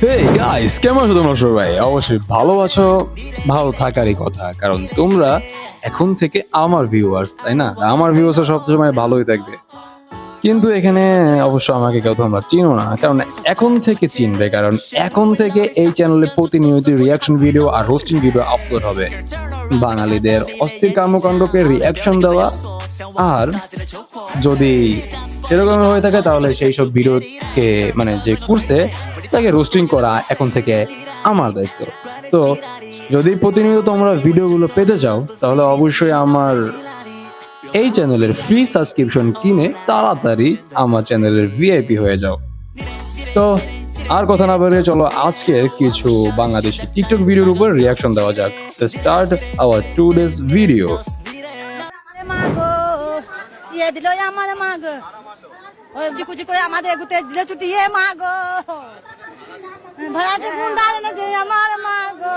Hey guys, কেমন আছো তোমরা সবাই? অবশ্যই ভালো আছো। ভালো থাকারই কথা, কারণ তোমরা এখন থেকে আমার ভিউয়ার্স, তাই না? আমার ভিউয়ার্স সবসময় ভালোই থাকবে। কিন্তু এখানে অবশ্য আমাকে কেউ তোমরা চিনো না, কারণ এখন থেকে চিনবে, কারণ এখন থেকে এই চ্যানেলে প্রতিনিয়ত রিয়াকশন ভিডিও আর রোস্টিং ভিডিও আপলোড হবে। বাঙালিদের অস্থির কর্মকাণ্ডকে রিয়াকশন দেওয়া, আর যদি সেরকম হয়ে থাকে তাহলে সেই সব ভিডিওকে মানে যে করছে তাকে রোস্টিং করা এখন থেকে আমার দায়িত্ব। তো যদি প্রতিনিয়ত তোমরা ভিডিওগুলো পেতে চাও তাহলে অবশ্যই আমার এই চ্যানেলের ফ্রি সাবস্ক্রিপশন কিনে তাড়াতাড়ি আমার চ্যানেলের ভিআইপি হয়ে যাও। তো আর কথা না বাড়িয়ে চলো আজকের কিছু বাংলাদেশি টিকটক ভিডিওর উপর রিয়াকশন দেওয়া যাক। Start our today's video. ইয়ে দিল আমার মা গো, ওই চিকুচি করে আমাদের এগুতে দিলে ছুটিয়ে মা গো, ভাড়াটে গুন্ডা এনে দে আমার মা গো,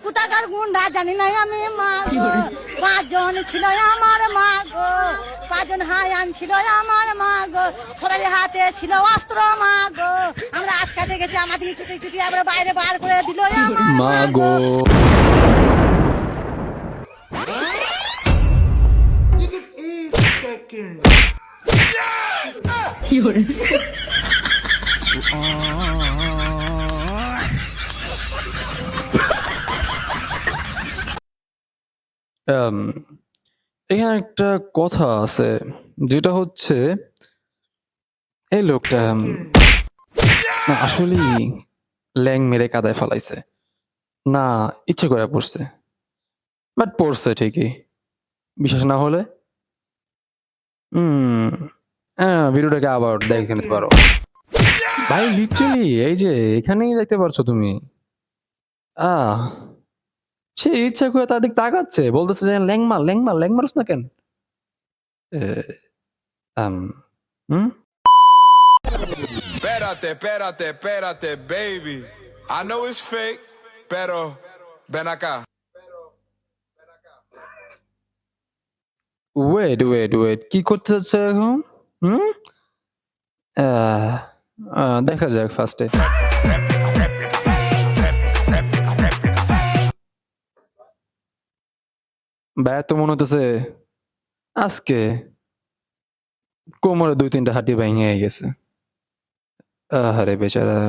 কোথাকার গুন্ডা জানি না আমি মা গো, 5 জন ছিল আমার মা গো, 5 জন হায়ান ছিল আমার মা গো, সবাই হাতে ছিল অস্ত্র মা গো, আমরা আটকাতে গেছি আমাদের ছুটি ছুটি আমরা বাইরে বার করে দিল আমার মা গো। Um, এখানে একটা কথা আছে, যেটা হচ্ছে এই লোকটা আসলে ল্যাং মেরে কাদায় ফেলাইছে না, ইচ্ছে করে পড়ছে, বাট পড়ছে ঠিকই। বিশ্বাস না হলে ভিডিওটাকে আবার দেখে নিতে পারো ভাই। লিটারালি এই যে এখানেই দেখতে পারছো তুমি, আহ সে ইচ্ছা করে তাদের তাকাচ্ছে, বলতেছে যে ল্যাংমার ল্যাংমার ল্যাংমারস না কেন? আম, হুম Espérate, espérate, espérate, baby. I know it's fake, pero ven acá. Wait wait wait, কি করতে চাচ্ছে এখন? হুম আহ, দেখা যাক ফার্স্টে। ব্যর্থ তো মনে হতেছে আজকে কোমরে 2-3টা হাঁটি ভেঙে গেছে। আরে বেচারা।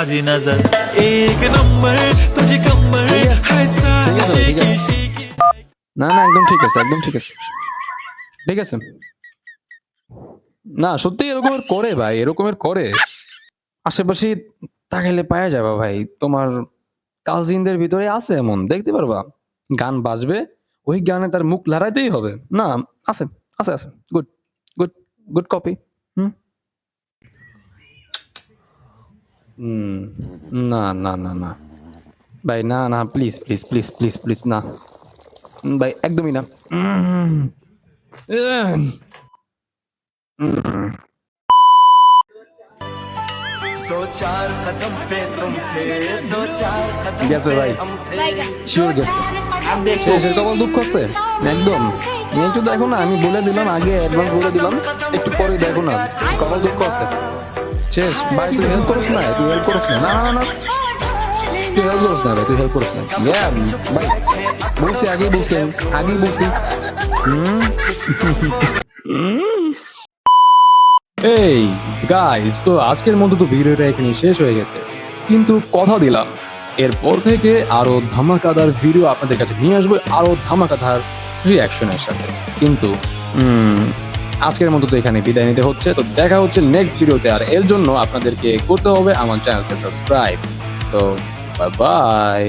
अजी नजर एक नंबर तुझे कमर ঠিক আছে। না না, একদম ঠিক আছে, একদম ঠিক আছে, ঠিক আছে। না সত্যি এরকমের করে ভাই, এরকমের করে। আশেপাশে তাকাইলে পাওয়া যাবে ভাই, তোমার কাজিনদের ভিতরে আছে এমন, দেখতে পারবা। গান বাজবে, ওই গানে তার মুখ লড়াইতেই হবে। না, আছে আছে আছে, গুড গুড গুড কপি। হুম হুম, না না না না ভাই, না না, please please please please please, না ভাই, একদমই না। উম, উম, উম। গেছে ভাই, শিওর গেছে। শেষের কপাল দুঃখ আছে একদম। একটু দেখো না, আমি বলে দিলাম আগে, অ্যাডভান্স বলে দিলাম, একটু পরে দেখো না, কপাল দুঃখ আছে। শেষ ভাই, তুই হেল্প করিস না, তুই হেল্প করিস না, না না না, তুই হেল্প করিস না ভাই, তুই হেল্প করিস না ভাই, বলছি আগেই বলছি, আগেই বলছি। এই গাইস, তো আজকের মতো তো ভিডিওটা এখানে শেষ হয়ে গেছে, কিন্তু কথা দিলাম এরপর থেকে আরো ধামাকাদার ভিডিও আপনাদের কাছে নিয়ে আসবো, আরো ধামাকাদার রিয়াকশনের সাথে। কিন্তু আজকের মতো তো এখানে বিদায় নিতে হচ্ছে। তো দেখা হচ্ছে নেক্সট ভিডিওতে, আর এর জন্য আপনাদেরকে করতে হবে আমার চ্যানেলকে সাবস্ক্রাইব। তো বাই বাই।